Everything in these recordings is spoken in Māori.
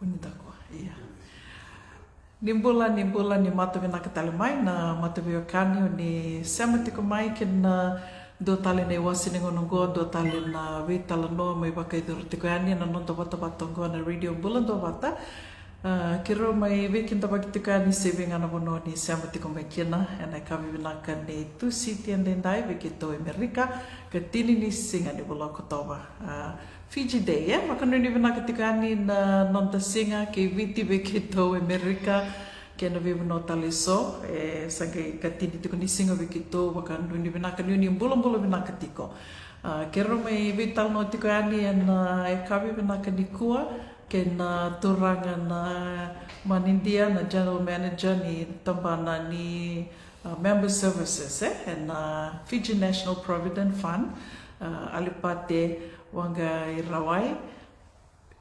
Unidako, iya. Nimbula ni matavi na katali mai na matavi o kani o ni sematiko mai kina do tali nei wasini ngonongo do tali na vitala no mai baka idoro tiko ani na nonto bata bata ngo na radio bulan do bata kiro mai vikin ta baki tiko ani saving ana bono ni sematiko mai kina ena kavi vinaka ni tu city and dai vikito Amerika katini ni singa ni bola kotoba Fiji Day, maka nuni vinaka tikani na nonta singa ke viti vikito Amerika ke na vivo tali so sangai katini tiko ni singa vikito maka nuni vinaka nuni bulan vinaka tiko kero mai vital no tiko ani na kavi vinaka ni kua ke na turanga na manindia na general manager ni tambana ni member services and Fiji National Provident Fund alipate wanga i rawai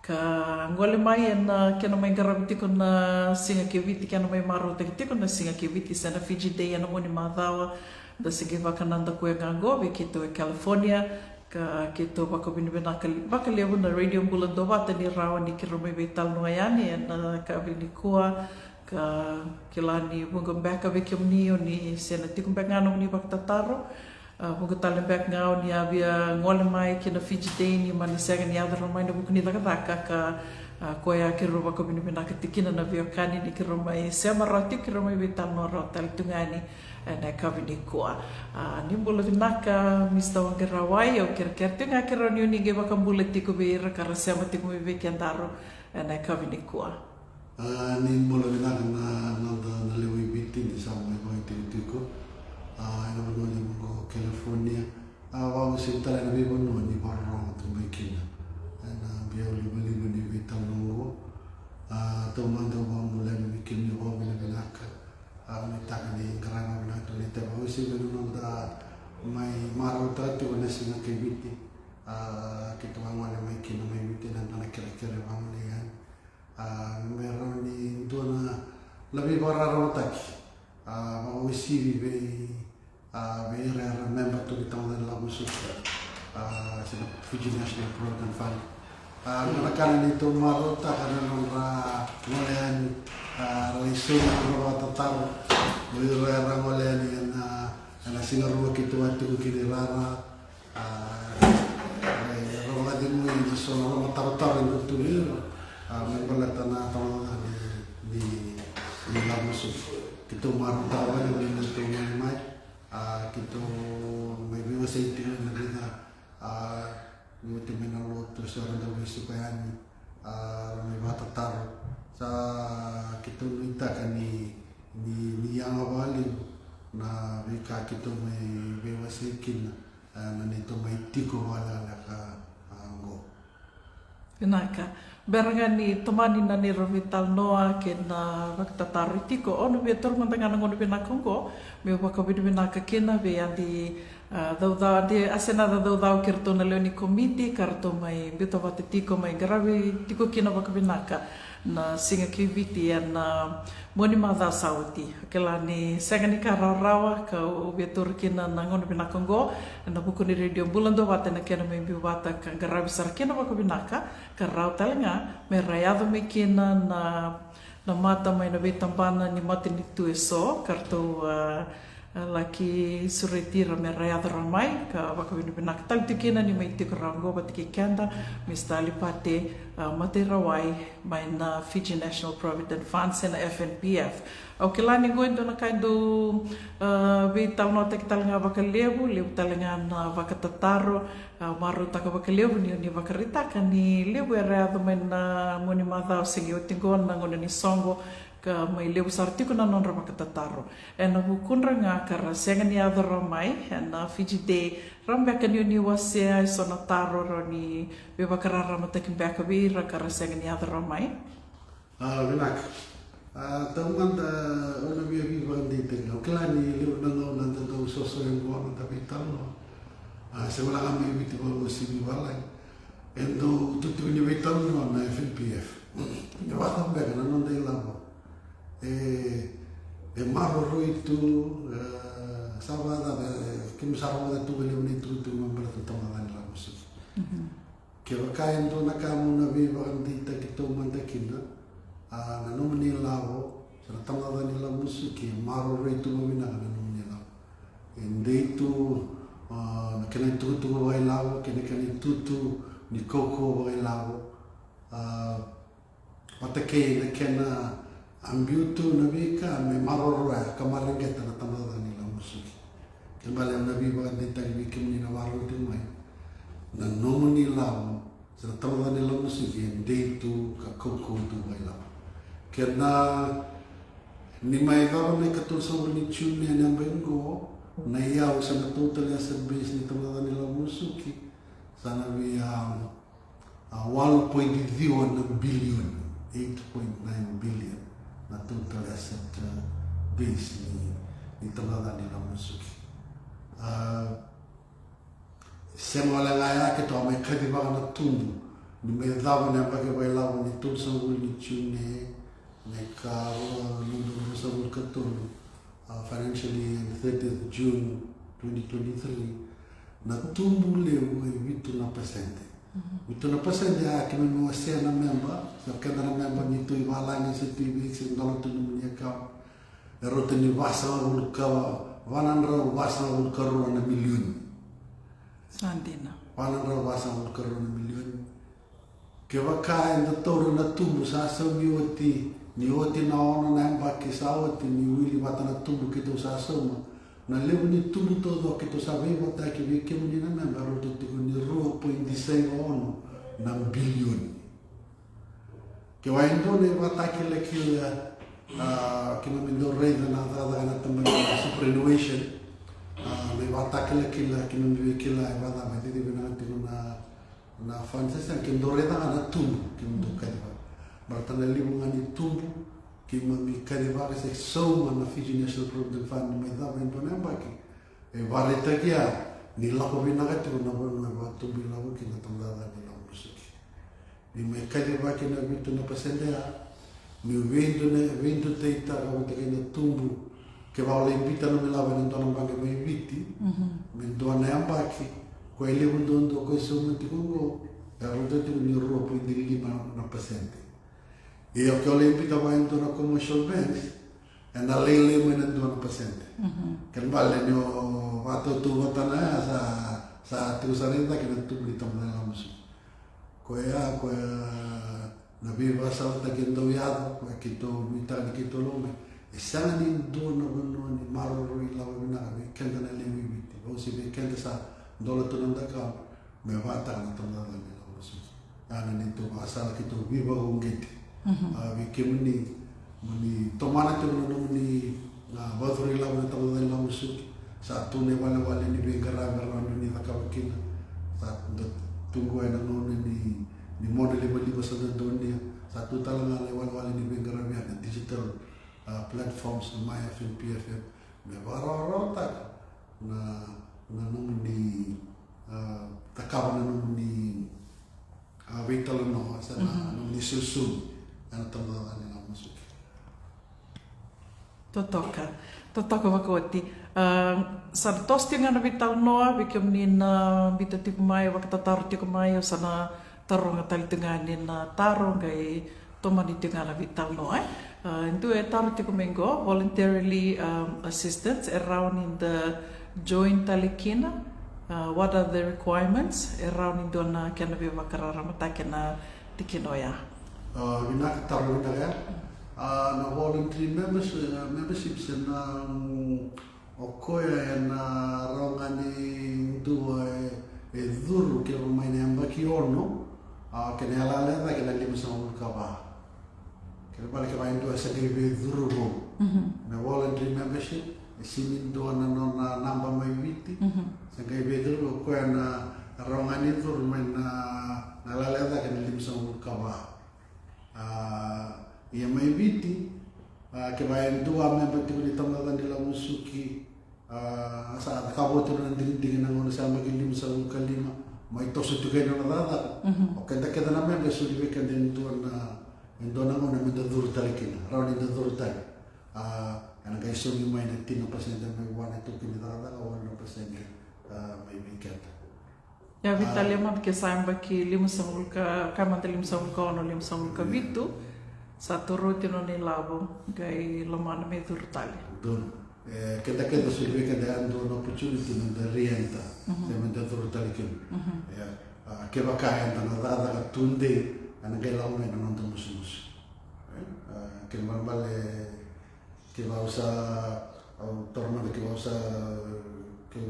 ka ngole mai na kena mai garamtiko na singa ke viti kena mai maro tiko na singa ke viti sana Fiji Day ana moni madawa da sige vakananda ko ngango ve kito e California ka kito bakobini benaka bakalevu na radio bulan do bata ni rawa ni kiro mai vital no ayani na ka vini kua ka kilani bunga beka ve kemni ni sena tiko bengano ni baktataro Buku talen back ngau ni abia ngole mai kina Fiji Day ni mani sega ni adara mai na buku ni taka ka koya kiro bako bini bina ketikina na viokani ni kiro mai sema roti kiro mai vital no rotal tungani na kavini kua ni bula vinaka mista wange rawai o kira tunga kiro ni uni ge baka bula tiku beira kara sema tiku mi veki andaro na kavini kua ni bula vinaka na nanda na lewi biti ni sama mai tiku ina manoni mo California wa sintala na bibo no ni barro to making na bioli bali ni vital no to mando wa mula ni kin ni wa ni ganaka ni takani grana na to ni te wa si no da mai maro ta to na singa ke biti kito wa mala mai kin mai biti na na kere wa mala yan mero ni to na labi barra rotaki wa si vive vera member to the town of Labusu Fiji National Provident Fund nakakana nito marota kana nora ngoleani raisuna nora tataro vera ngoleani na singaru kitu watu kinirara rola dimu ni sono rola tarotaro ndutu ni member tana town di Labusu kitu marota wale ni ndutu mai kito may biwa sa ito na rin na yung timinalo terus orang daw isukayan may matataro sa kito nita ka ni yang awalin na wika kito may biwa sa ikin na nito may tiko wala ka go. Pinaka berangani tomani na ni Rovital Noa ke na waktataro tiko ono be torma tangana ngono pinakongo me wakabidi pinaka kena be andi dauda de asena dauda kirto na leoni komiti karto mai bito vate tiko mai grave tiko kena wakabinaka na singa kiviti na moni mada sauti kela ni sagani karawa ka obetor kena na ngono pinakongo na buku ni radio bulan do vate na kena mai biwata ka grave sar kena wakabinaka karau talenga me rayado me kena na mata mai na vetambana ni mate ni tu eso karto laki suretira me rayado ramai ka wakabini binak tal tikena ni mai tiko rango batiki kenda mistali pate mate rawai mai na Fiji National Provident Fund sena FNPF au kilani goindo na kaindo vital no tek talanga vakalevu levu talanga na vakatataro maru taka vakalevu ni vakarita ni levu rayado mai na moni madao singi otingon na ngona ni songo ka mai lewu sartiko na non rakatataro na bukunra nga kara senga ni adara mai na Fiji Day rambe ka ni wasea sona taro ni beba karara no takin baka vira kara senga ni adara mai vinak taman da ona via viva ndite klani lewu na na do soso yang buat tapi talo semula kami biti ko si vivalai endo tutu ni vital no na FNPF ni wata bega na non dei lavo marro itu sabada kim sarwa tu beli ni tu member tu tamalan la musik Kira kain do na kamu na viva kan dita kito mantakina na numani lao sa tamada nila musiki maro retu mawina na numani lao indi tu na kena tutu wa lao kena tutu ni koko wa lao patake na kena ambiutu na vika me maro roa kamarengeta na tamada nila musiki kembali na viva kan dita bikin na maro tu mai na nomoni lao sa tamada nila musiki indi tu ka koko tu wa lao kena ni mai dava me katul sa wali chuni na bengo na iau sa na total asset base ni tamada nila musiki sana vi 1.01 billion 8.9 billion na total asset base ni tamada nila musiki sema wala ngaya ke to mai khadi ba na tumbu ni me dava na pa ke ba la ni tul sa wali chuni na ka lundu sa wali katul financially 30th June 2023 na tumbu leo vitu na pasente vitu na pasente ya kime mo na member sa kada na member ni tu imalani sa TV sa ngalo tu ni ka erote ni basa ul ka wanandra basa ul karo na milion Sandina. wanandra basa ul karo na milion ke waka enda toro na tumbu sa sa ni oti na ona na mbaki sa oti ni wili bata na tumbu kito sa soma na leo ni tumbu todo kito sa vivo ta ki vi ke muni na member roto tiko ni 0.16 ono na bilion ke wa indo ne bata ki le ki kina mindo rei na dada na tamani superannuation ne bata ki le kina mi ki la bata ma tidi bina tiko na fansa sa kindo rei na tumbu kindo kadiba Bartana libungan itumbu kima mi kadiba ke soma na Fiji National Provident Fund me da ben pona baki vareta kia ni la ko bina ka tu na ba tumbi la ko kina tamda da ni la musiki ni me kadiba ke na bitu na pasendea ni vendo teita ka te ke na tumbu ke va le invita no me la ben dona bange me inviti me dona ambaki ko ele bundondo ko soma ti ko ya roto tu ni ro po di lima na pasente e o che ho invita a una commercial banks e na lei mo na 2%. Che balle ne ho fatto tu votana sa tu sarenda che non tu li tomna la musu. Koya na viva salta che ndoviado che to mitani che to lome e sana ni dono ni maro ri la vina che na le viti. O si be che sa dolo to nda ka me vata na tomna la musu. Ana ni to asala che to viva ungeti. Vi muni tomana tu muni bathuri la muni tamu la musuki sa tu ne wale ni bengara ni takawakina sa tunggu ena ni model li basa donia sa tu talanga le wale ni bengara na digital platforms na my FM PFM me barorota na ni takawa na ni vital no sa ni susu ana tamada ni la musuki totoka wakoti sa tosti ngana vital noa bikim ni na bita tipu mai wakatataru tiku mai sana taronga tali tengani na taronga e tomani tengala vital noa itu e taru tiku mengo voluntarily assistance around in the joint talikina what are the requirements around in dona kana vi wakarara mata kana tikinoya Vinak taruh ya, na voluntary memberships na okoya na rongani dua duru ke rumah ni amba kiorno, kena ala kena lima sama kawa. Kena balik ke main dua sedih duru ro. Na voluntary membership sini dua na namba mai viti, sangkai duru okoya na rongani duru main na ala kena lima sama kawa. Ia mai viti ke bayan dua member tu di tamatan di la musuki saat kabo tu nanti dengan ngono sama gilim sa kalima mai tosu tu kena na dada o kenda keda na member su di weekend den dona ngono me dur talikina rauni dur tal ana kai so mi mai na 10% mai wana tu kini dada o 1% mai weekend Ya Vitalia man ke samba ki 500 ka kamanta 500 ka ono 500 ka vitu satu roti no ni lavo gai lomana me turtali. Don. Kita sudah kada ando no opportunity no da rienta. Sema da turtali kin. Ya. Ke bakayan na rada tunde ana gai lawo me no ndo musus. Ke mambale ke bausa au torna ke bausa ke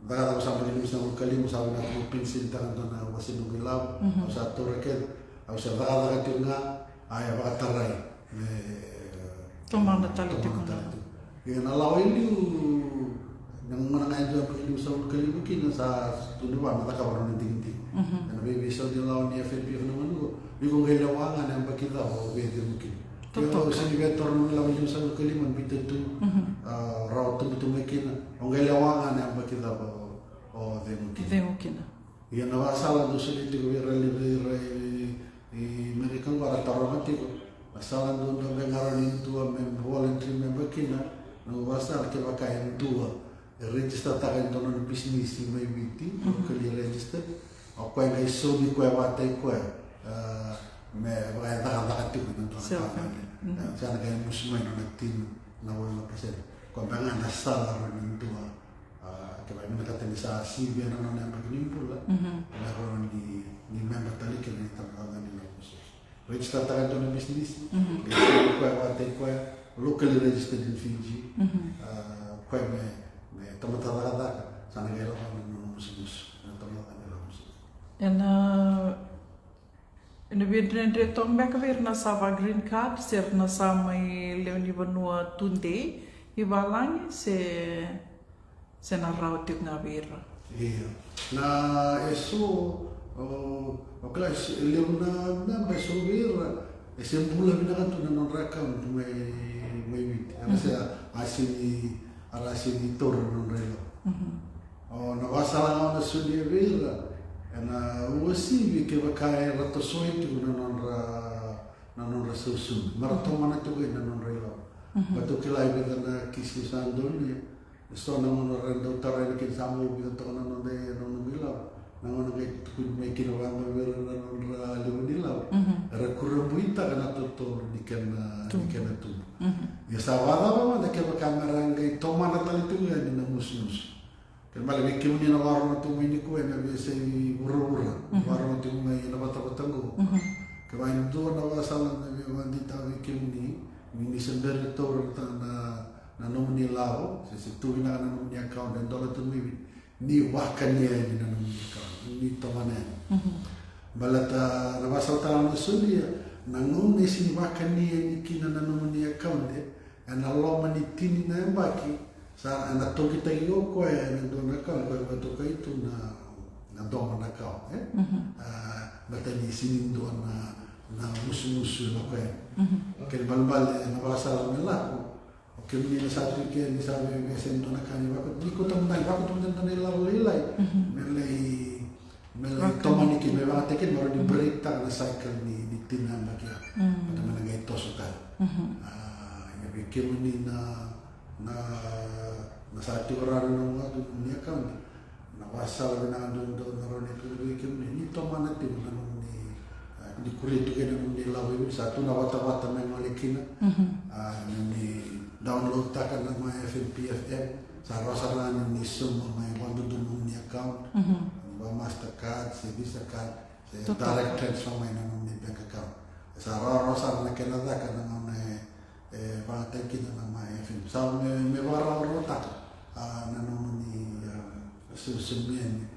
daga usah beli misal kali musal na pensil tangan na wasin ngilaw au sa torkel au sa daga tinga aya batarai Tomanda tali tiko. Yang nalau ini yang mana aja pergi usah kali mungkin sa tuduhan mata kawan nanti. Dan bisa di lawan ni FNP nama tu, di konggai lawangan yang bagi kita beda mungkin. Kalau sini torn lawan usah kali man bitu tu raut tu mungkin konggai lawangan yang bagi kita de mungkin. De mungkin. Yang nawasalan tu sini tu mereka orang taruh hati ko. Masalah tu bengaran itu voluntary member kina. No wasal ke pakai tua register takan tono bisnis ni mai biti kali register apa yang iso di kue batai kue me bagai tak tu kan tono sana kayak muslimai no tim na wala pasal kau pengen asal orang tua ke bagai mereka tenisasi biar nana yang berkumpul lah orang di member tadi kena tampilkan di lapus register takan tono bisnis kue batai kue locally registered in Fiji. Kue me teman-teman sana gaya orang musus, teman-teman musus. En vidrende tong beka virna sava green card ser na samai leoni vanua tunde ivalangi se na rautik na vira. Iya. Na eso kelas leona na beso vira ese bula binakan tu na raka tu mai Arasa asini tor non relo. Na wasala na sudia vila. Na usi ke bakai rato soitu na non susu. Marato mana tu na non relo. Batu kilai bida na kisi sandoni. Sto na non rendo tare ke samu bida to na non de non vila. Na non ke tu me kino wa ma vila na non leonila. Era kurbuita kana to dikena tu. Ya sawada mama da ke kamera ngai tomana tali tu ya ni namus. Ke male ke muni na waro tu mini ko na be se urura. Waro tu mai na bata-batango. Ke main tu na wasala na be mandi ta ke mini sender to na nomni lao se tu na nomni account dan dola tu ni wakanya ni na nomni account ni tomana. Balata na wasala na sulia nangong isi makani ni kina na nomni account ana loma ni tini na baki sa ana to kita yo ko na do na ka ko to kai tu na do na ka bata ni sini do na musu na ko ke balbal na basala mela ke ni na sa tu ke ni sa be sento na kani ba ko di ko tam na ba ko tam na la lilai melai tomani ki me ba te ke mo di break ta na cycle ni tina bagi pada mana gaya tosukan ya bikin ni na satu orang nunggu tu ni kan na wasal na ando narone tu bikin ni to mana tu na ni di kulit tu kena ni lawi satu na wata na malekina ni download takan nama FNPFM sarana ni semua mai wandu tu ni account ba Mastercard Visa card direct transfer mai na ni bank account. Sarara na Canada kana na ba kita na mai FM. Sa me wara rota na no ni susumien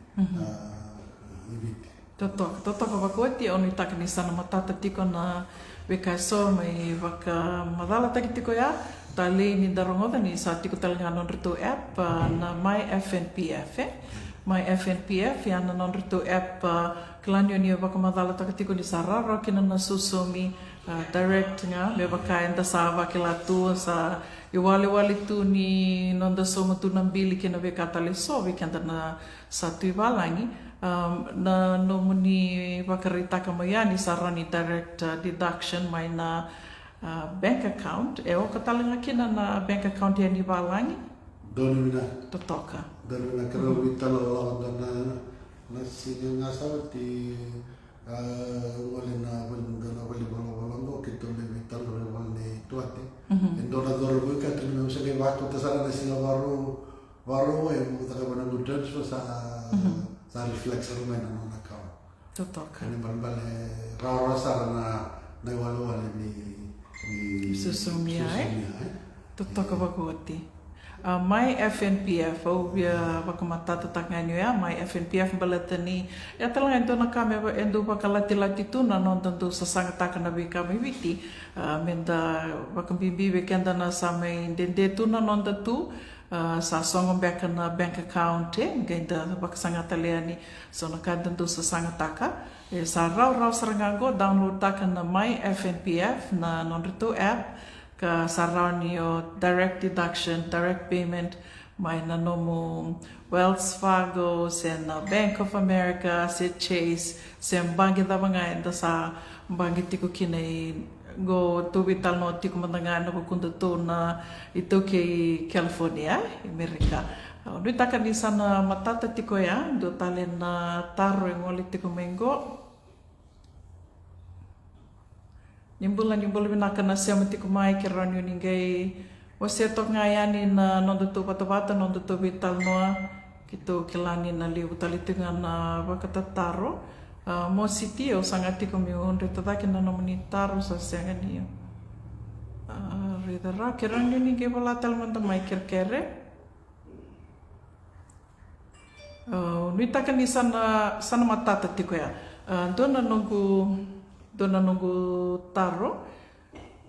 ibit. Toto ka wakoti oni takani sana matata tiko na weka so mai waka madala tiko ya tali ni darongoda ni sa tiko talangano rito app na My FNPF My FNPF yang non rito app kelanyo ni waka madala tiko ni sarara kina na susumi direct nga me waka enda sa wakila tu sa iwali tu ni nonda soma tu nambili kina weka tali so wekenda na sa tu iwalangi na nomuni wakarita kamayani sarani direct deduction mai na bank account o katalanga kina na bank account yani balangi Donu mina totoka kalau kita lawan dana Nasinya sahabat di wali na wali bolo kita lebih tahu wali tuat Indora dor buka tu memang sebagai waktu tersana nasi baru yang kita kawan ludan sa refleks rumah na kau. Tutok. Ini berbalik rawa sarana na wali ni Susumia. Tutok bagoti. My FNPF ya bakamata tatanganyo ya my FNPF balatani ya talang ito na kami endo bakalati-lati tu na non tentu sasangata kana bi kami witi menda bakambibi bekenda na samay dende tu na non tentu sa songong beka na bank account genda bakasangata leani so na kan tentu sasangata ka sa raw sarangago download ta kana my FNPF na non tentu app ka saraw niyo direct deduction, direct payment, may nanomo Wells Fargo, sen Bank of America, sen Chase, sen bangi da mga enda sa bangi tiko kinay go tubital no tiko mandangan no kunda to na ito kay California, Amerika. Nui takan di sana matata tiko ya, do talen na taro yung ulit tiko menggo. Nimbulan binaka na siya mati kumai kiran yun ingay wasetok ngayani na nonduto patapata nonduto vital noa kito kilani na liu talitungan na bakatataro mo city o sangati kumiun ritatakin na namani taro sa siya niyo ridara kiran yun ingay balatal man tamay kirkere nuitakan di sana matata tiko ya doon na nunggu taro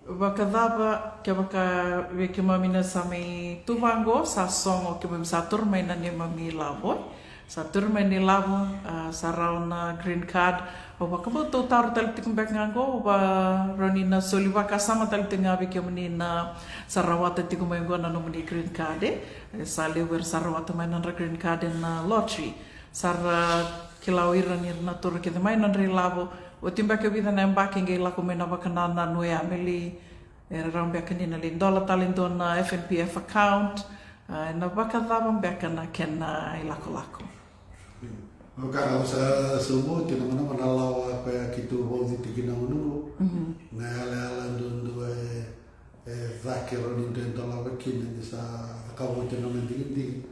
bakadaba ke baka we ke mamina sami tuvango sa songo ke mem satur mainan ni mami labo satur maini labo sarauna green card o bakabo to taro tal tikum bek ngango ba ronina soliva kasama tal tingabi ke menina sarawata tikum mengo na nomini green card sale wer sarawata mainan green card na lottery sara kilawiran irna tur ke mainan ri labo o timba ke vida na embarking ge la komena bakanana no ya meli rambe kanina lindola talento na FNPF account na bakadaba bekana kena ilako Kalau sa sumo ti naman manalawa pa kitu hozi tikina nunu na ala don do zakero ni dentro la bakina sa kawo ti naman ding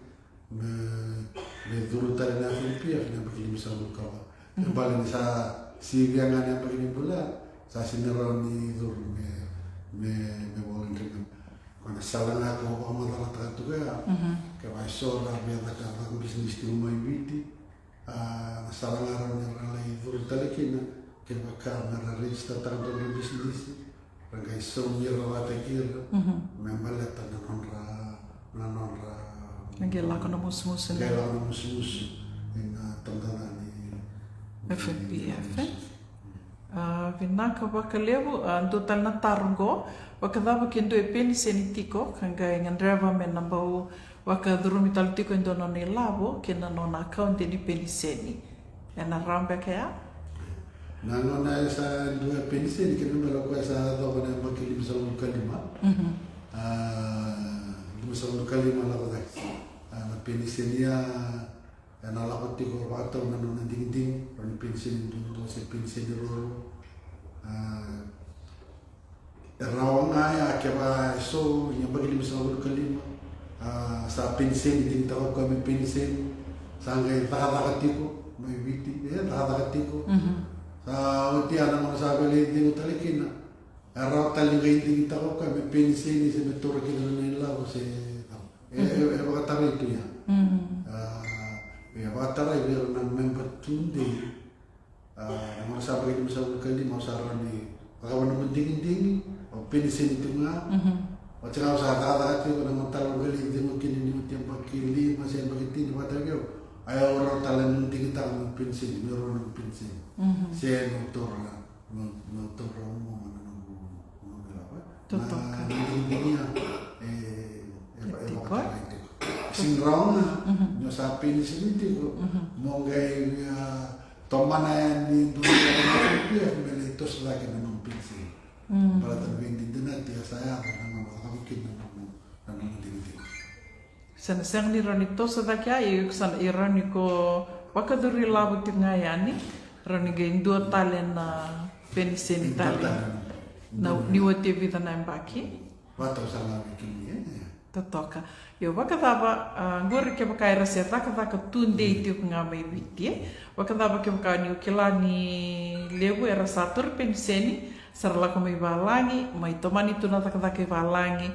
me durutare na FNPF na bakili bisa kawa balik sa sibiangan yang begini pula saya sineroni dur me volunteer karena salah aku amat alat juga ke maisora biar tak aku bisnis di rumah ibiti salah ngaran yang lain dur talikina ke bakal ngara register tanpa bisnis ragai somir rawat kir membalat nanonra ngela kono mus ina tanggalan FNPF vinaka bakalevu total na targo wakadaba kendo e penisen tiko kanga ngandrava men nambau wakadurumi tal tiko ndo no ne labo kena no na account ni peniseni ena rambe kaya nangona sa dua peniseni kena melo kwa sa do na makili misalun kalima misalun kalima la badak na penisenia na lapati ko waktu nanu ding ron pension dulu se pension dulu rawang ay akeba so yang bagi misalnya kalima sa pension ding tahu kami pension sanggai takatiko may biti takatiko sa uti ana mo sa beli ding talikina raw talingai ding tahu kami pension ni se betul kilo nila o se baka itu ya ya batara ibu nang member tundi nama sahabat itu misalnya kali mau sarani kawan mendingin o penisen itu nga o cakap sahabat itu kalau mental kali itu mungkin ini tiap kali masih begitu di batara kau ayo orang talan mendingin tangan penisen orang penisen saya motor umum apa mendingin singrauna nyo sa penisen itu mo gay tomana ni dunia dia melitos lagi nanong pensen para tanwin din natin saya nang makakin nanong dingding sen ni ronito sa dakya yuksan ironiko wakaduri labu tingayani rani gain dua talen na peniseni talen na niwa TV tanai baki Wata usala bikini totoka yo wakadaba ngori ke bakai rasa taka tunde itu ngamai biti wakadaba ke bakai ni ukilani lebu era satur peniseni sarla ko mai balangi mai tomani tuna taka balangi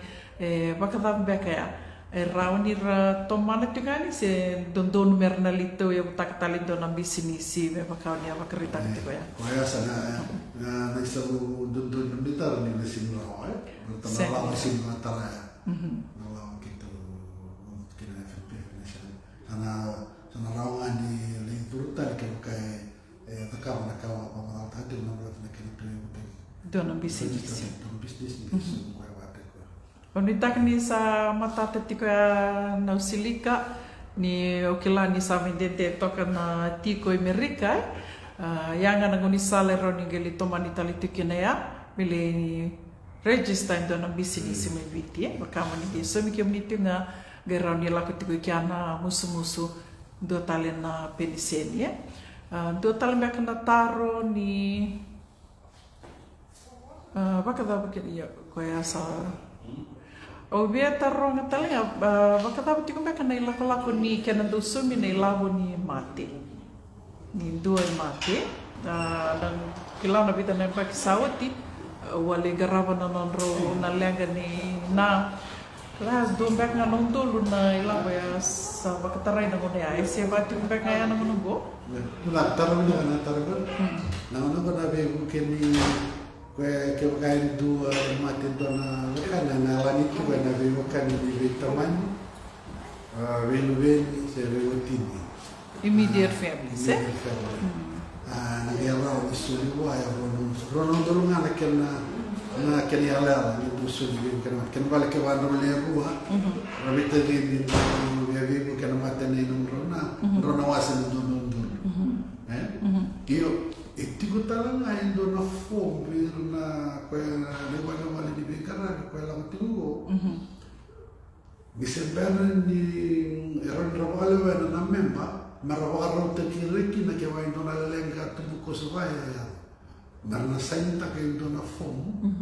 wakadaba bekaya rauni ra tomana tungani se dondon mernalito ya tak talento na bisinisi me bakau ni apa kerita gitu ya. Kaya sana na nagsabu dondon militar ni mesin rawa bertanah mesin matara. Nalang gitu kena FP sana rawan di lintur tadi kai takam nakau apa tadi nomor kena dona bisinisi. Bisnis Onita ni sa mata tiko ya nausilika ni okila ni sa vendente toka na tiko Amerika yang ana ngoni sale roni geli tomani tali tikina ya bile ni register ndo na business me biti bakama ni so mi kemni tinga gerani la ko tiko kiana musu do tali na peniseni do tali me kana taro ni bakada bakeli ya ko ya sa o bia taronga talinga wakatapa tiko meka na ilako ni kena dusumi na ilawo ni mate ni dua mate dan kilau na bita na paki sawati wale garaba na nonro na lenga ni na las do mbek nga nondolo na ilawo ya sa wakataray na ngone ya ese ba tiko mbek nga ya na ngonongo na taronga na taronga na ngonongo na bego keni que kain dua mati dona kan na lani tu na veio kan di tamanho veio se veio tini immediate family se na guerra de sul vai rono dorunga na que ala do sul kan vale que vai no le rua rabita di veio que na mata nei rona wasa do io e ti guardano indo na fome na quella le di beccara quella motivo mi sembra ni era un lavoro na memba ma lavoro te che ricchi na che vai in una lenga tu cosa vai ma na senta che indo na fome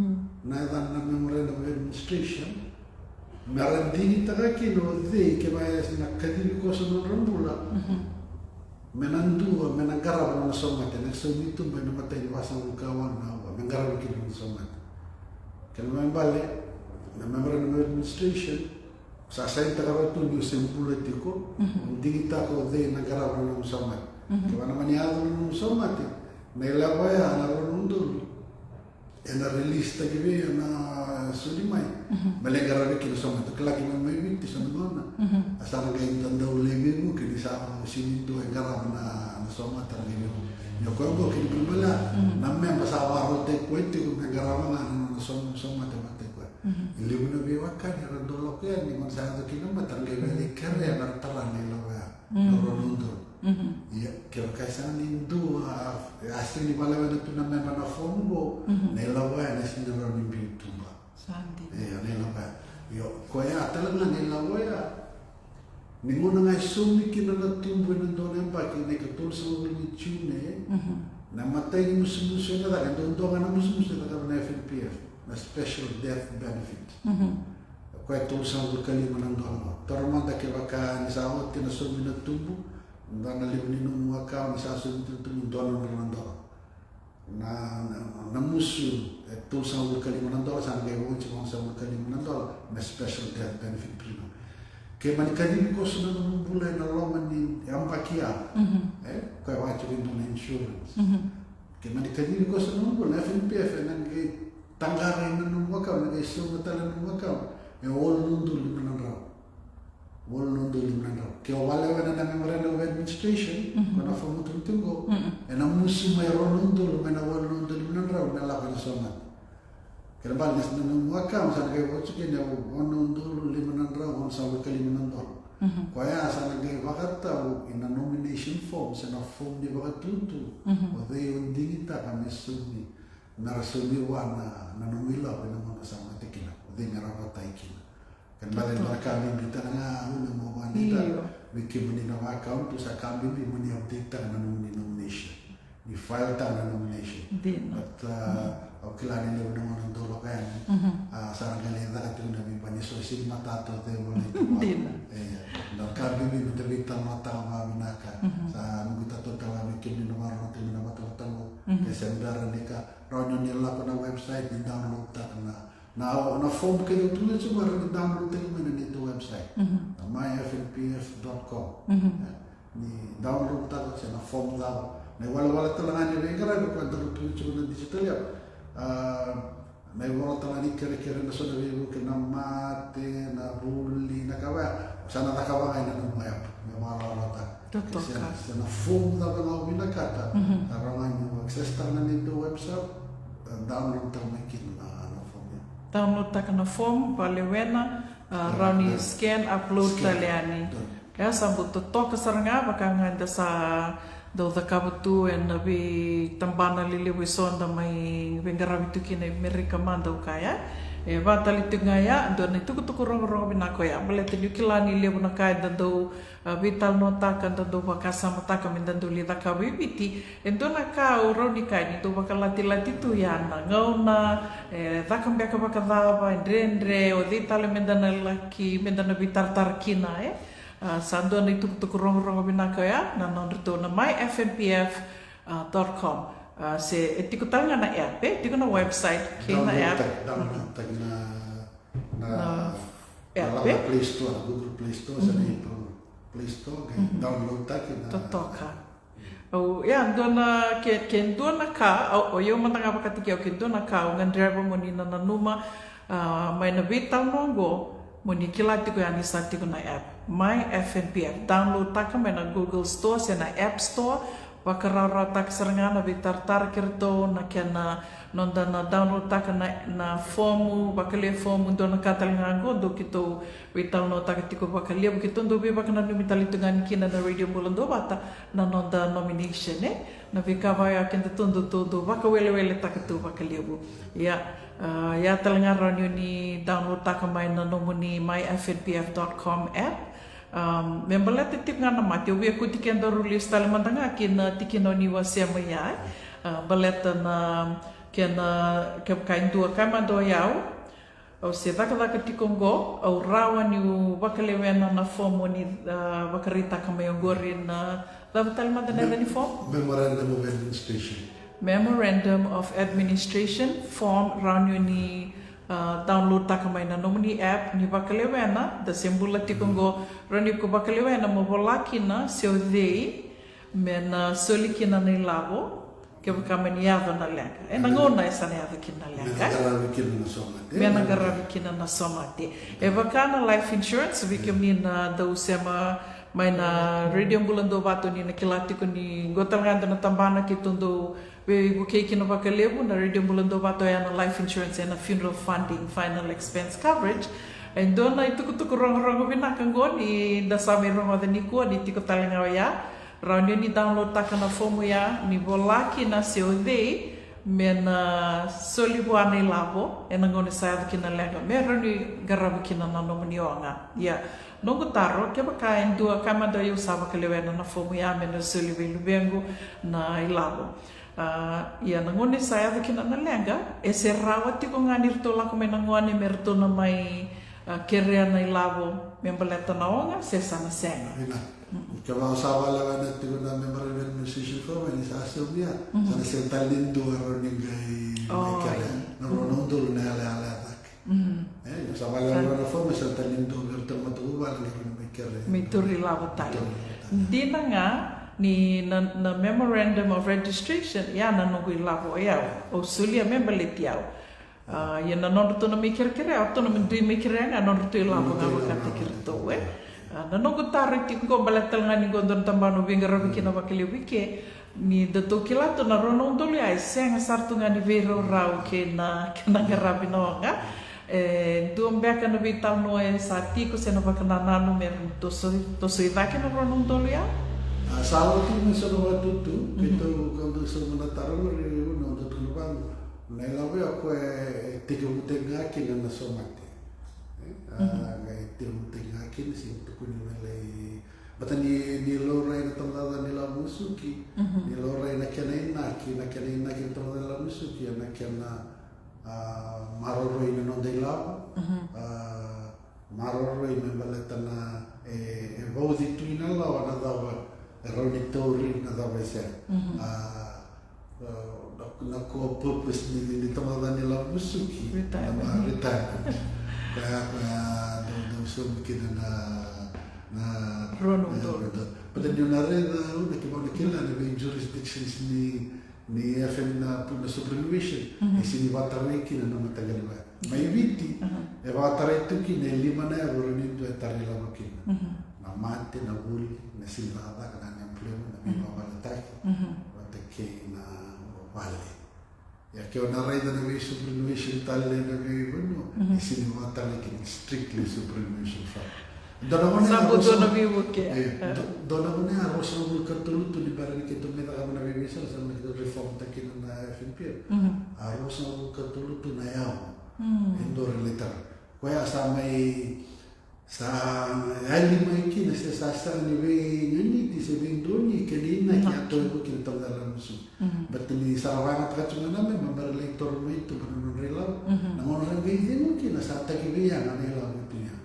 na na memoria of administration ma rendini ta che no dei che vai na cadili cosa non rambula menandua menanggarap na somat na sumito ba na matay wasang kawan na menanggarap kini na somat kalau membalik na member of administration sa saya tagara tu ni sem politiko digita ko de nanggarap na somat kaya na maniado na somat na ilabaya na ronundul na release ta gibi na sulimay malenggarap kini somat kelaki na may binti sa nona asal kain tanda ulebi mo kini sa sinindo ay garap na soma targini yo ko go kini bala namme masawa rote kwete ko garap na soma te ko ili mo bi wakan ya dolo ko ni mo sa to kini matargini ni kare na talan ni lawa rondo ya ke kaisa ni do asli ni bala na tu namme na fongo ne lawa na sinero ni bitumba sandi ne lawa yo ko ya talan ni lawa ya ninguno nga sumi kina na tumbo na doon ba kina katul sa mga tune na matay ni musumusyo na dagan doon nga na musumusyo na karoon na FNPF na special death benefit ko ito sa mga kalima ng doon tarman da kaya ka nisawat kina sumi na tumbo na liwin ng mga kao nisasumi na tumbo doon ng doon na musu ito sa mga kalima ng doon sa mga sa mga kalima ng doon na special death benefit prima que manikadini ko sa nung bulay na loman ni ampakia kaya wacho rin na insurance que manikadini ko sa nung bulay FNPF nang tanggaray na nung wakaw nang isumatalan nung wakaw wala nung dulim na raw kaya wala na memorandum of administration kuna famutungtungo na musi mayroon nung dulim na wala nung dulim na raw nalakan sa mat kaya balas na nung wakaw sana kayo wacho kaya nung dulim on sa kalimunan doon. Kaya sa nagkakataw in a nomination form sa na-form di ba katuto o they yung dingita kami sumi narasuliwa na nanumilaw na mga sa mga tikina o they narapatay kina kan balay kami bita na nga ng mga nita Miki muni na account tu sa kambi mi muni update ta na muni nomination. Ni file ta na nomination. Dina. But okilani le udah orang dulu kan. Sarang kali dah tu na mi bani so sin mata tu te boleh tu. Dina. Na kambi mi betul mata ma minaka. Sa nuguta tu tawa mi kini nomor tu mi nama tu tamu. Kesendara nika ronyo ni la na website di download ta na form ke tu tu cuma di download tu mi di website. myfnpf.com. Ni download ta sa na form la. Na wala talangan ni ngara ko antar tu cuma digital ya. May wala talani kere na so nabibu ke na mate na bulli na kawa sana na kawa ay na numaya may wala ta kasi na form na ba binakata karangan yung access ta na nito website download ta may kin na form ya download ta kana form palewena rauni scan upload taliani ya sambu to toka saranga bakanga sa do the kabatu and nabi tambana lili wisonda mai vengaravi tukina Amerika manda ukaya e batali tungaya do ne tuku rong binako ya balete yukilani lebu nakai dando vital nota kan dando wakasa mataka mindando lida kabibiti endo naka uroni kai ni do bakalati lati tu yana ngauna dakambia kabakadava ndrendre o ditale mendana laki mendana vital tarkina sando ni tuk rong binaka ya na nonrito na myfnpf.com se etiko tanga na app etiko na website kina app na app Play Store Google Play Store sa Play Store download ta kina totoka o ya dona ken dona ka o yo matanga pakatiki o ken dona ka o ngandreva monina na numa mai na vital nongo muni kilati ko yani sati ko na app myfnpf download taka na Google Store se na App Store wakarara tak serangana vitar kirto na kena nonda na download taka na formu bakale formu do na katalingango do kito vital no taka tiko bakale kito do be bakana no mitalitungan kina na radio mulando bata na nonda nomination na vikavaya kenda tundo todo bakawele taka tu bakale ya ya talangaran ni download taka mai na nomuni myfnpf.com app membala titip nga na mati ubi aku tikian daru list talimandanga kina tikino ni wasema ya baleta na kena kain dua kama do yau o se daka tikongo au rawa ni bakalewena na form ni bakarita kama yongorin na talimandanga ni form memorandum of administration form ranyo ni download ta kamay na nomini app ni bakalewena da sembula tikongo rani ko bakalewena mo bolaki na seudei mena solikina ni lavo ke bakamani yava na lenga nangona esa na yava kina lenga mena garavi kina na somate bakana life insurance bikamina da usema mai na radio bulando bato ni na kilati ko ni gotalganda na tambana kitundo we buke no bakalebu na radio bulando bato ya na life insurance and funeral funding final expense coverage and dona itu kutu rong binakanggo ni da sami rong da ni ko ni tiko talinga ya raunia ni download takana fomu ya ni bolaki na seode mena solibuana lavo enangone sa kina lenga mero ni garabu kina na nomunionga ya nongo taro ke bakain dua kamada yo saba kelewena na fomu ya mena solibubengo na ilavo ya nangone saya kina na lenga ese rawati ko nganir to la ko menangone merto na mai kerea na ilavo membeleta na onga sesana senga Kalau sahabat na tigo na member administration firm ni sa asumnya sana sentalin do aron ngai kaya no dulu na ala tak sahabat na firm sentalin do bertemu tu bal ngai kaya mituri labotal dina nga ni na memorandum of registration ya na nunggu labo ya o sulia member letiao ya na non to na mikir kira to na mendri mikir nga non to labo nga katikir to nanogo tariti ko balatal nga ni gondon tambano bingar bikina bakili wike ni dato kilato na rono ndoli ay senga sartu nga ni vero rau ke na garabi no nga duombe ka no vital no e sati ko seno bakana nanu mer to so idake na rono ndoli ya sawo tu ni so no tutu itu quando so na tarolo no do tulban na lawe ako tigo tenga ki na somate ngai tigo tenga ki si to kuni malai Bata ni lorai na tamada ni la musuki, ni lorai na kena inaki na tamada la musuki na kena maroroi na no dei la, maroroi me baleta na vaudi tuina la na dava ronitori na dava se. Na ko purpose ni tamada ni la musuki, na retirement. Kaya do so kina na Ronaldo. But then na kila na jurisdictions ni FM na superannuation sini watarai kina na matagal ba may viti watarai tu kina lima na euro ni tu etari la makina na mate na buli na silada kana na employment na biba balata watake na wale ya ke ona raida na superannuation talle na biba no sini watarai kina strictly superannuation fa Dona mone arroz na bulkatulu tu di barang kita meta kama na bibisa sa reform takin na FNP. Arroz na bulkatulu tu na yao. Indoor letter. Kaya sa may sa ali may kina sa ni we ngani di sa bindoni kanina kaya to ko kita dalam musu. But ni sarawana takatsunga namin member elector may to banon relaw. Namon ra bidin mo kina sa tagibiya na nila mo niya.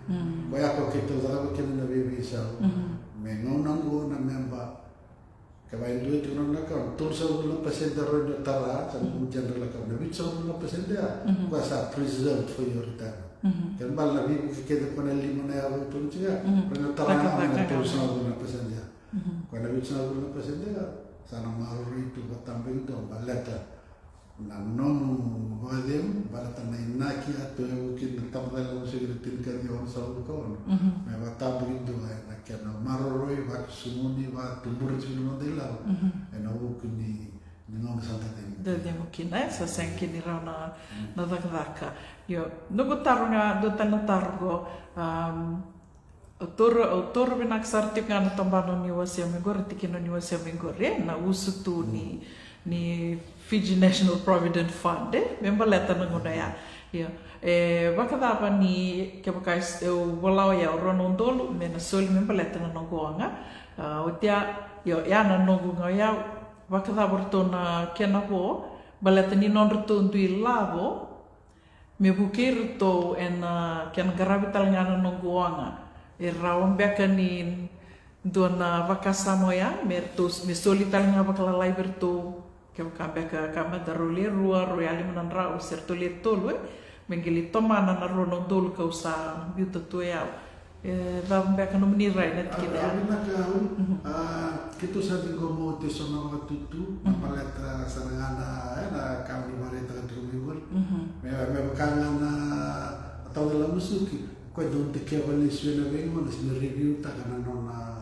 Kaya ako kita dapat kina na bibisa. Mengonang na member kaya duit tunan nakam tursa ulang pasenda roda tara sa hujan relakam nabi sa ulang pasenda kuasa preserved for your retirement kan bal nabi kita pun lima na yawo tun siya pernah tara na tursa ulang pasenda kaya nabi sa ulang pasenda sana maruri tu batambing do balata na non volume balata na inaki ato yung kinatambal mo siguro tinkan yung sa ulang may batambing do na kaya maruri wat sumuni wat tumur sino dela na ukuni ningon santa tem de mukina sa senki ni rana na dakdaka yo nugo tarunga do tanatargo autor binak sarti ngana tombano ni wasia mengor tikino ni wasia mengor na usutu ni Fiji National Provident Fund member letter ngona ya yo wakadapa ni ke bakais walau ya ronondolo mena soli member letter na ngoanga utia yo ya na nongo ngaya wakadapa na kenapo baleta ni non retundu ilavo me bukir to en ken garavital ngana nongoanga rawang beka ni dona vakasamoya mertus me soli tal nga bakala liberto ke beka kama darule rua royali manandra o sertole tolwe mengili tomana na rono dol ka usa biuta tuya rawang beka no menirai net kida kita sabi gomo te sono matutu paleta sarangana na kami marita drumigol me bakangana atau dalam musuki ko don te ke vale suena vengo na sin review ta kana na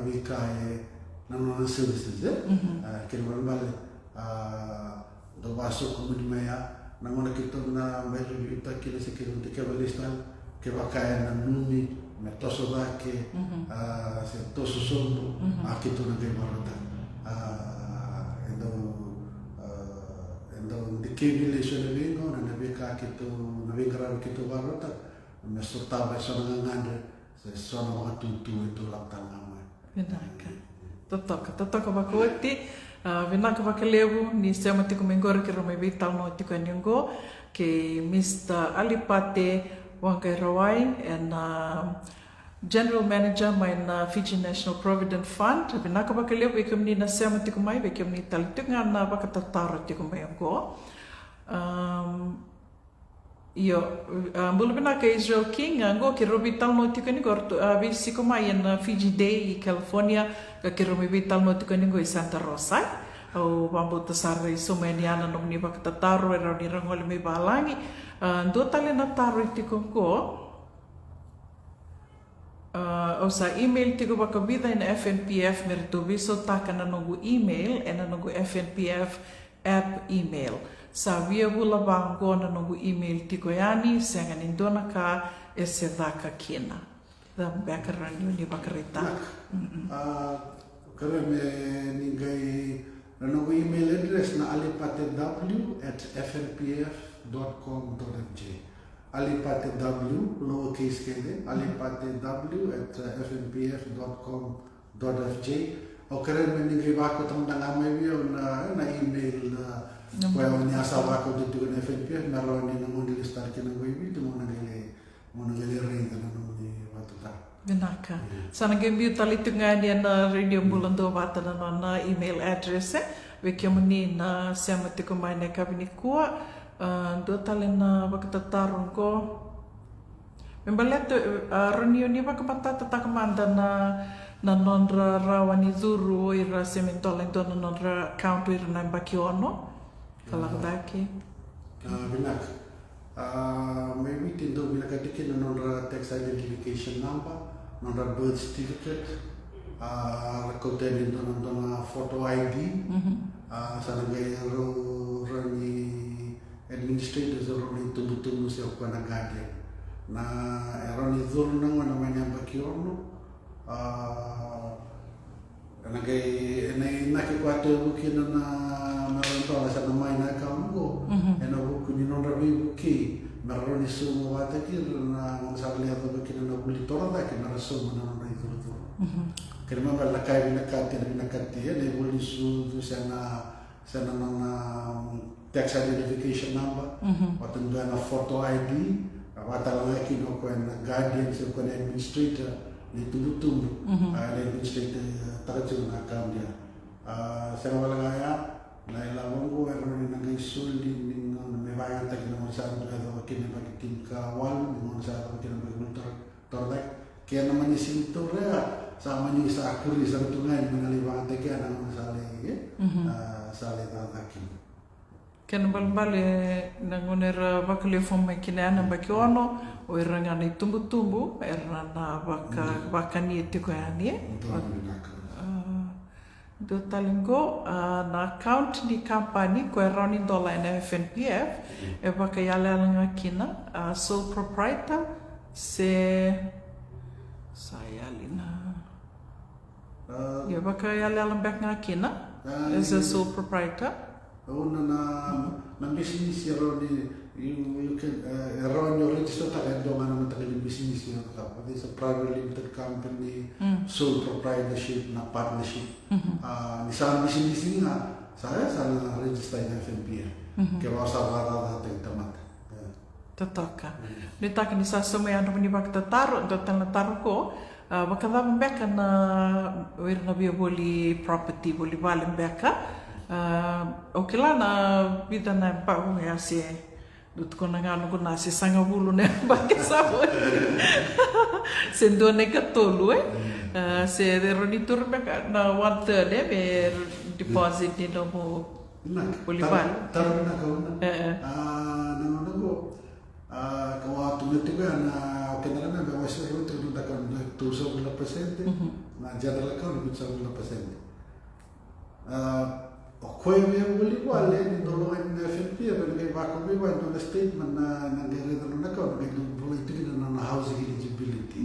vikae na services ke normal do baso komuni maya na ngona kita na mai review ta ke se ke don te ke vale stan ke vakae na numi me toso dake se toso sombo aqui tu na de marota endo de que vile suena vengo na vika que tu na vika que tu marota me soltava só na nganda se só na mga tutu itu laptang nama vinaka totoka bakuti vinaka bakalebu ni sema tiku mengor ke romai vital no tiku nyongo ke Mr. Alipate Wangairawai and General Manager my Fiji National Provident Fund vinaka bakalebu ikum ni na sema tiku mai bekum ni talitunga na bakatatara tiku mayongo Yo, belum pernah ke Israel King, anggo kira vital notikan ni gorto, bisi kumai na Fiji Day, California, kira vital notikan ni go Santa Rosa, au bambu tesar sumeniana nomni bak tataru era ni rangol me balangi, do tali na taru tiko ko, au sa email tiko bak vida in FNPF merito viso takana nogu email, ena nogu FNPF app email. Sa via bula bango na nogu email tiko yani senga nindona ka esedaka kina da bakaran ni bakarita kare me ningai na nogu email address na alipate@fnpf.com.mj alipate w lowercase kende alipate w at fnpf.com.fj o keren meningi wako tentang amewio na email kwa ni asa wako ditu na FNPF na roni na mo dilistar kina go ibi tu mo nagele renta na no ni watuta Benaka. Sana gembi talitu ngani na radio bulan do wata na email address we kemuni na semati ko mai na kabini kuwa do talena wakatatarun ko membaleto reunion ni wakapata takamanda na nondra rawani zuru ira sementola dona nondra account ira na bakiono kalakdaki binak maybe tindo binakadiki na nondra tax identification number nondra birth certificate rakoteni dona photo ID sana gaya rani administrators rani tumbutumu se kwa na guardian na rani zuru nangwa na manya bakiono nake kwate buki na marontola sa na mai na kaungo ena buku ni non rabi buki maroni sumo wate ki na sabli ato buki na buli tora da ki na sumo na non itu tu kerma bala kai na kati ne buli su sana na tax identification number watu na photo ID wata laki no ko na guardian se ko administrator ni tubutum administrator tarajun na account dia saya wala gaya na ilawongo ni nangay suldi ni me vaya ta kina mo sa do kina pakitin ka wal mo sa to kina magultor tordak kaya naman ni sintura sama ni sa akuri sa tunay manaliwa ta kaya na sale sale tatakin Ken balbale nangonera bakale fome kina na bakiono o iranga ni tumbu era na bakani tiko yani do talingo na account ni company ko eroni dola na FNPF e bakayala nga kina sole proprietor se sayalina ya bakayala nga kina as a sole proprietor na business eroni you can run your register and do man business it's a private limited company sole proprietorship na partnership ni sa business ni saya register na FNPF kaya sa wala natin tamat Totoka. Nitaka ni sa sumaya no ni baktataro do tanataro ko bakada mbeka na wirna boli property boli mbeka okila na vida na pa ya si dut ko nga no na si sanga bulu ne bakisa sendo ne katolu se roni turbe na 1/3 be deposit ni no mo Bolívar taruh na kau na nang ko kau tumiti ko na kenala na ba wasa ro tu da kan 200% na general account 200% Koi boleh buat ni dulu ni FNP apa ni bakal buat tu statement na negara tu nak kau nak dulu itu kita na housing eligibility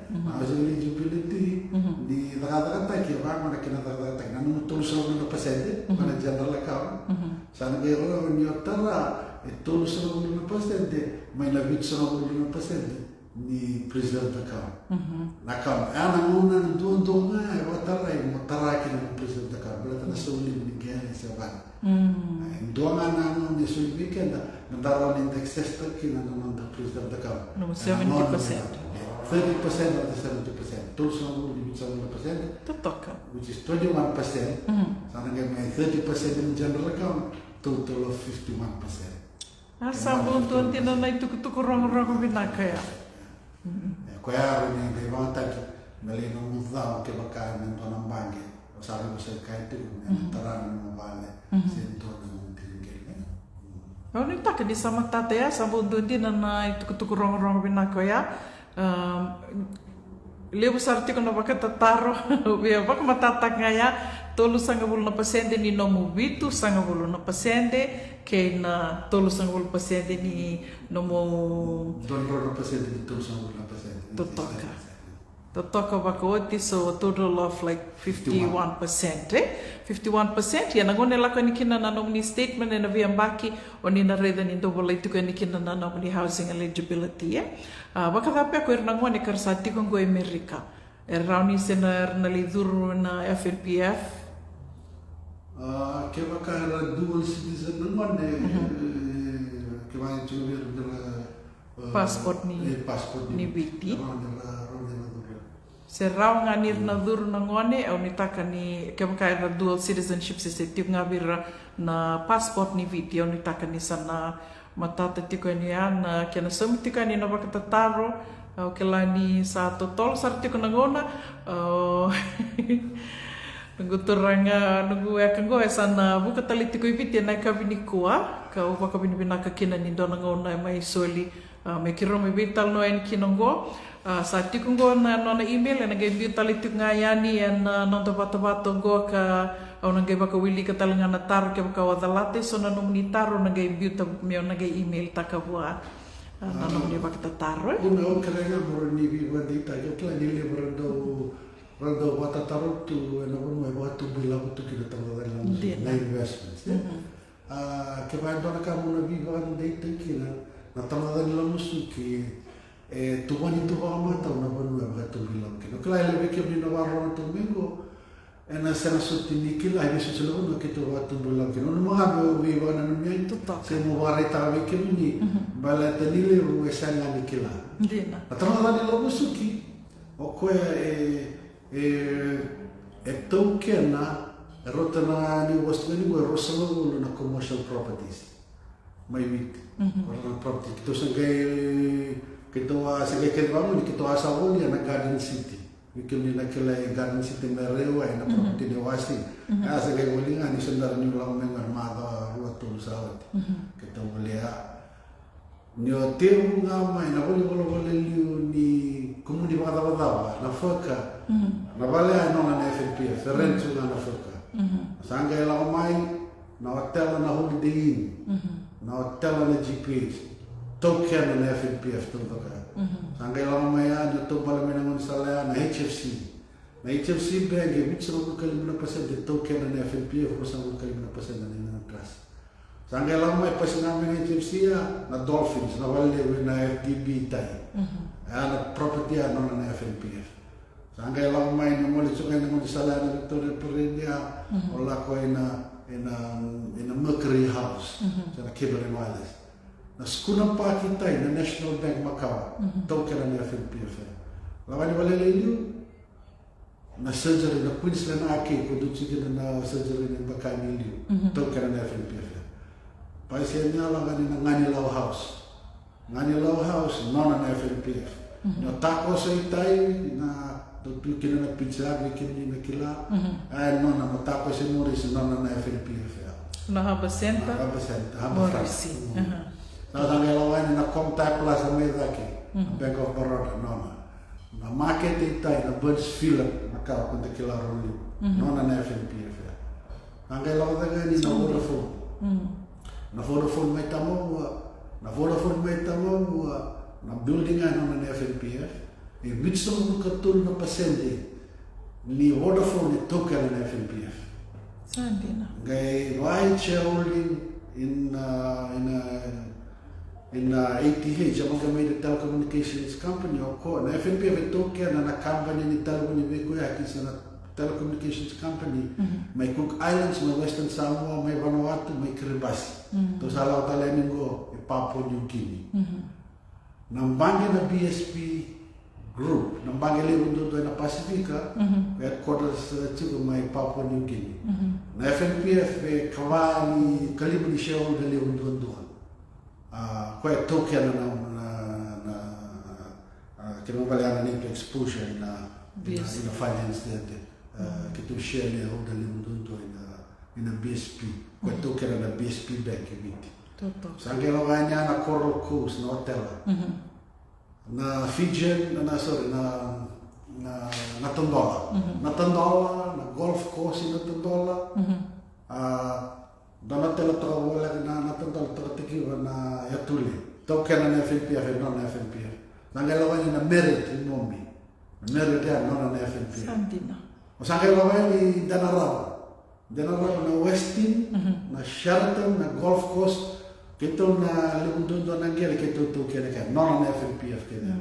housing eligibility di kata-kata kita mana kena kata-kata na nung selalu na pasente mana general account sana negara ni otara itu selalu na pasente may labit selalu na pasente ni president account nakam ana muna ndondo nga watara motara kina president account bala na suli ni gani saban ndo nga na ni suli weekend ndaro ni excess kina no president account no 70% 30% of the 70% total will be 70% totoka which is 21% sana nga may 30% in general account total of 51% asa buntu tina na itu rong binaka ya Kaya ni de vanta mali no mudao ke baka ng tonang bangi. Sabi ko sa kahit yung taran mo vale sento ng tingin. Oni tak di sama tata ya sabun dundi na itu rong binako ya. Lebu sarti ko na baka tataro ya baka matatak ngaya tolu sanga bulu na pasende ni no mubitu sanga bulu na pasende kay na tolu sanga bulu pasende ni no mo don ro na pasende ni tolu sanga bulu na pasende totoka The toka wakaoti, so a total of like 51%. 51%, ia nangone lako ni kina na nominee statement na viambaki o ni na reda ni ndobo lai tuku ni kina na nominee housing eligibility. Wakatapea ko nangone karsati kongo Amerika. Rauni sena na liduru na FNPF. Ke wakahara dual citizen nangone ke wai chuver passport ni biti. Se rau nga nir na duru na ngone au ni taka ni ke makaira dual citizenship se tiu ngavira na passport ni viti au ni taka ni sana matata tiko ni ana ke na somitika ni na wakatataro au ke lani sa totol sar tiko na ngona nungu turanga nungu kango sana buka tali tiko viti na kabini kuwa ka upa kabini binaka kina ni dona ngona mai soli me kiro me vital no en kinongo sa tikungo na nona email na gay tali tuk nga yani en nonto bato go ka au na gay baka wili ka talanga na tar ke baka wadalate so na nomni taro na gay biuta me na gay email takabua na nomni baka taro una o krenga moro ni vi wadita yo kla ni le rando wata taro tu na bono e watu bila tu ki ta wadala na investments ke vai dona ka mona vi wadita ki na tamada ni lamusu ki tuwani tuwa mata una bono e watu bila ki no kla ele ke ni no barro to mingo na sena sutini ki la yesu se lo ke to watu bila ki no mo ha vi wana no mi se mo ware ta vi ke ni bala tenile u esana ni ki la dina tamada ni lamusu ki o ko tau kena rotana ni wastu ni go rosalo na commercial properties mai wit orang property kita sangai kita sangai ke bangun kita asal ni na garden city weekend ni nakela garden city merewa na property ni wasi sangai bolinga ni sendar ni ulang mengar mada ruatu sawat kita boleh ni hotel ngama na boleh ni komuni bada na foka na vale no na FNPF Ferencu na foka sangai la mai na hotel na Holiday Inn na hotel na GPS token na FNPF tuntoka sangai la mai na to pala mena mon sala na HFC bank e mitso ko kalimna percent de token na FNPF ko sangu kalimna percent na trust sangai la mai pasina mena HFC na Dolphins na vale na FDB tai ana property na FNPF sangai lang mai ni mo litso kay mo sala na Victoria Pereira o la ko ina Mercury House sa Kibere Wales na skuna pa kita na National Bank Macau token na FNPF lawan wala lelu na surgery na Queensland aki ko dutsi na surgery ni Bakani liu token na FNPF pa siya niya lang na Ngani Law House non na FNPF na tako sa itay na tu kina na pizza kini na kila no na matako si Morris no na FNPF na haba center Morris na tangelawan na Comtap Plaza may daki Bank of Baroda no na market itay na Burns Field na ka kunta kila roli no na FNPF tangelawan daga ni na Vodafone may tamo na building ano na FNPF e mitso mo katul na pasende ni Vodafone ni token na FNPF sandina gay right shareholding in ATH among the telecommunications company o ko na FNPF token na company ni telecommunications na telecommunications company may Cook Islands, may Western Samoa, may Vanuatu, may Kiribati to sa laut Talamingo e Papua New Guinea nambange na BSP group nambange lewun do na Pasifika headquarters chico mai Papua New Guinea na FNPF e kawani karibu ni shareholder lewun do kwa token na kino baliana ni exposure na finance de kitu share holder lewun do na BSP kwa token na BSP bank event sangela wanya na Coral Coast na hotel na Fijian na Tondola na golf course na Tondola dona tela wala na Tondola tikiwa na Yatuli token na FNPF na FNPF sangela wanya na Merit in Mombi Nere dia nona na FNP. Santina. O sangkai lawa ni Danarau na Westin, na Sheraton, na Golf Coast, kito na lebundo na ngere kito tu kene kan nona na FNPF kene.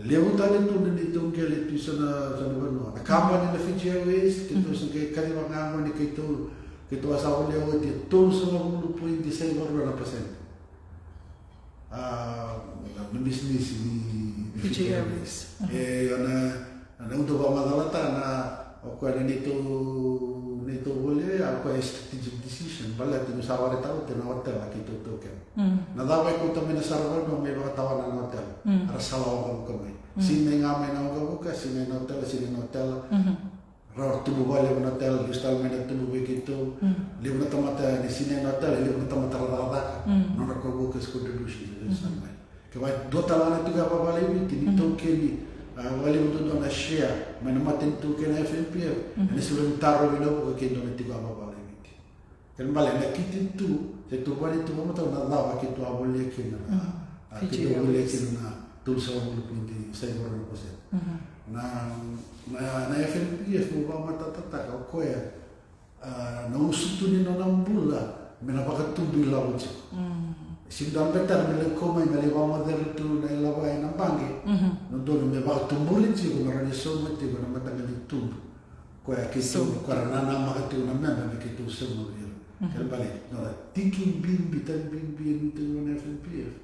Lebundo tu ni tu ngere tu sana bano. Na company na Fiji Airways kito sangkai kali mangango ni kito asawa leo ti tu sana mulu point di sai baru na persen. Na business ni Fiji Airways. Na untuk pamadalata na ako na nito boleh ako strategic decision bala tu saware tau te na hotel kito token. Na dapat ko tamen na sarwa no may bakatawan na hotel. Ara salaw ko kami. Sine nga may na ko ka sine na hotel. Rar tu boleh na hotel hostel may na tu kito. Libo na tamata ni sine na hotel libo na tamata rada. No na ko ko ko delusi sana. Kaya dota na tu ga babale ni token wali untuk na share mana matin tu kena FNPF ini sebelum taruh video ke kendo nanti gua apa lagi kan balik nak kita tu satu kali tu kamu tahu nak lawa kita boleh kena kita boleh kena tu semua boleh di saya baru proses na FNPF gua mata tata kau ya na usutu ni na nambula mana pakai tu bila macam Sindang betar bila kau main balik bawa dari tu dari lawa yang nampangi, nonton ni bawa tumburin sih, kau marah nyesel mati, kau nama tanggal itu, kau ya kisu, karena nama itu nama begitu semua dia, kan balik, nora tiki bimbi itu mana FNPF,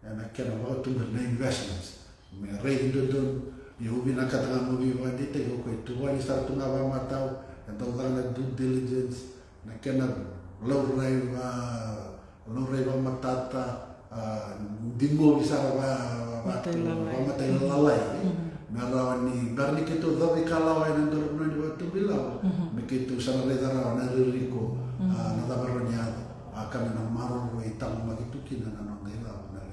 nak kena bawa tumbuh na investments, mereka don, ya ubi nak katakan ubi bawa di teh, kau itu wani satu ngawa matau, yang tahu kan due diligence, nak kena low reba matata dingo bisa matai lalai merawani barni kita dari kalau yang dorong di waktu bilau begitu sana redara na riko na tabaronya akan na marong hitam begitu kina na nila na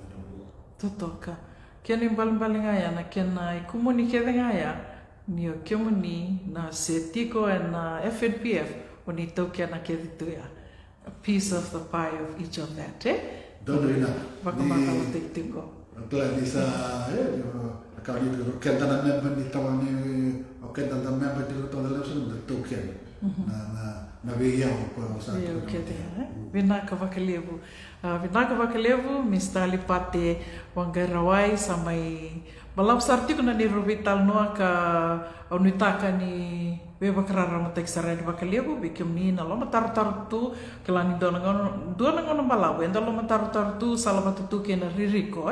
Totoka. Kena baling aya na kena komunike ngaya ni komuni na setiko na FNPF oni to kena ketu ya. A piece of the pie of each of that, Dono ina. Baka tiktingo. Atla di sa kali kenta na member ni tawani o kenta na member di to la so na token. Na veia ko sa. Vinaka vakalevu mistali pate wangarawai samai balam sarti kuna ni rubital noa ka onitaka ni beba karara matek sarani vakalevu bikim ni na lo matar tu kelani donangon balawe enda lo matar tu salamatu tu kena ririko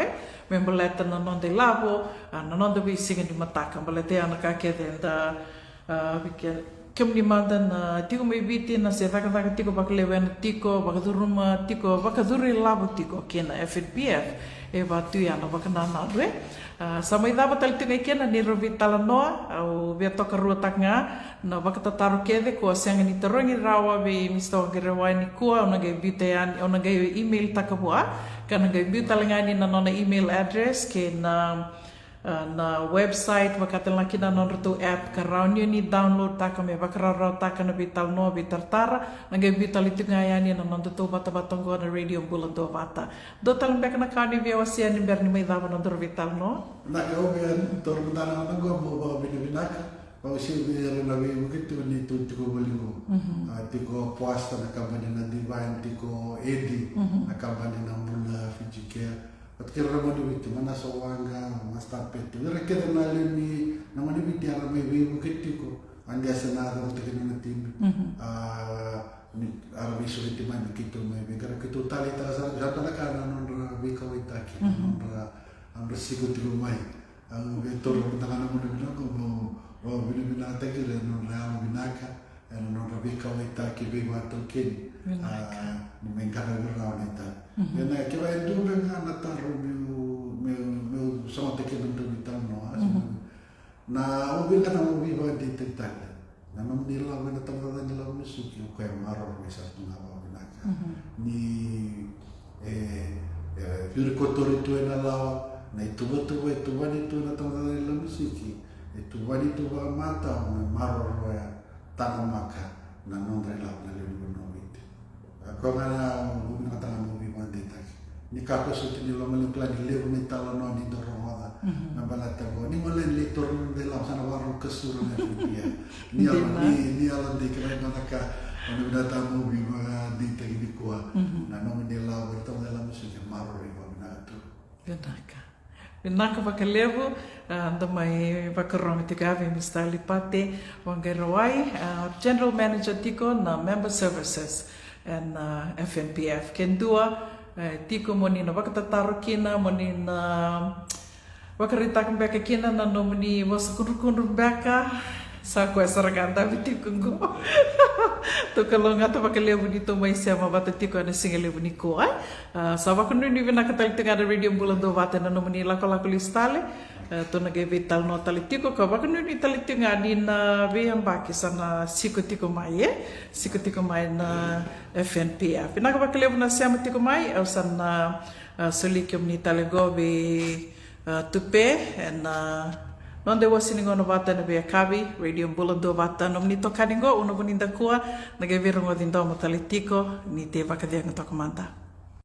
membeleta na non de lavo na non de bisinga di mataka belete anaka kete enda bikin kem ni mandan tiko mai biti na se taka tiko bakalewen tiko bakaduruma tiko bakaduri labo tiko kena FNPF batu ya na bakanana samai daba tal tinga kena ni rovitala noa au via toka rua taknga na bakatataru kede ko sianga ni terongi rawa be misto gerewa ni kua ona ge bitean ona ge email takabua kana ge bitalangani na nona email address ke na website wakatelaki na non tu app karaunyo ni download taka me bakarara taka na bital no bitartara na ge bital itu ngayani na non tu bata batongo na radio bulan do bata do talang bek na kani via wasia ni ber ni mai dava na bital no na yo ben tor bundana na go mo ba binaka ba si bi na bi begitu ni tu tiko bolingo tiko puasta na kampanye na divine tiko edi na kampanye na mula Fiji Care Patkira ramadi bitu mana sawanga mas tapet tu reke na leni na mani bitiara mai wibu ketiko anga senado tekena na tim ni arabi soliti mai kitu mai begara kitu tali tasa jata na kana non bika witaki non amra sikuti mai ang betor tangana mo na ko bina tekira non real binaka non bika witaki be wato ken ni mengkara rawanita yana kiwa ndu benga na taru meu sama tekena ndu bitano na ubin kana mo biba ditetala na mamdila na tamada nila musuki ko ay maro mesa tuna ba binaka ni pure kotori tu na la na ituba ni tu na tamada nila musuki ituba ni tu ba mata maro ya tanamaka na nondre la na le ko ngana ubin kata mo biba ditak ni kako suti ni lo mali plan le ni tala no ni doroda na balata ko ni mo len litor de la sana waru kesur na dia ni ala di kira na ka ano na tamo bi mga dita ini ko na no ni la berta na musik maro ri ba na to Vinaka vakalevu, anda mai vakarong tikavi mistali pate, wangerawai, General Manager tiko na Member Services and FNPF. Kendua, tiko moni na wakatataro kina, moni na wakaritakang beka kina na nomini wasakunrukun beka, sa ko saraganda bitikunggo. To kalonga to vakalevu dito mai sema bata tiko na singalevu ni ko ai. Sa vakunu ni vinaka talitanga radio bulando vata na nomini lako listale. To nagay-vital no talitiko ka baka ni talitiko nga ni na veyang baki sana sikotiko mai sikotiko mai na FNPF pinakabakalevo na siya matiko mai au sana solikyom ni talagobi tupe na nonde wasiningo no vata na veya kabi radio bulando vata no ni tokaningo uno boninda kuwa nagay-virungo din daw mo talitiko ni te baka diang to komanda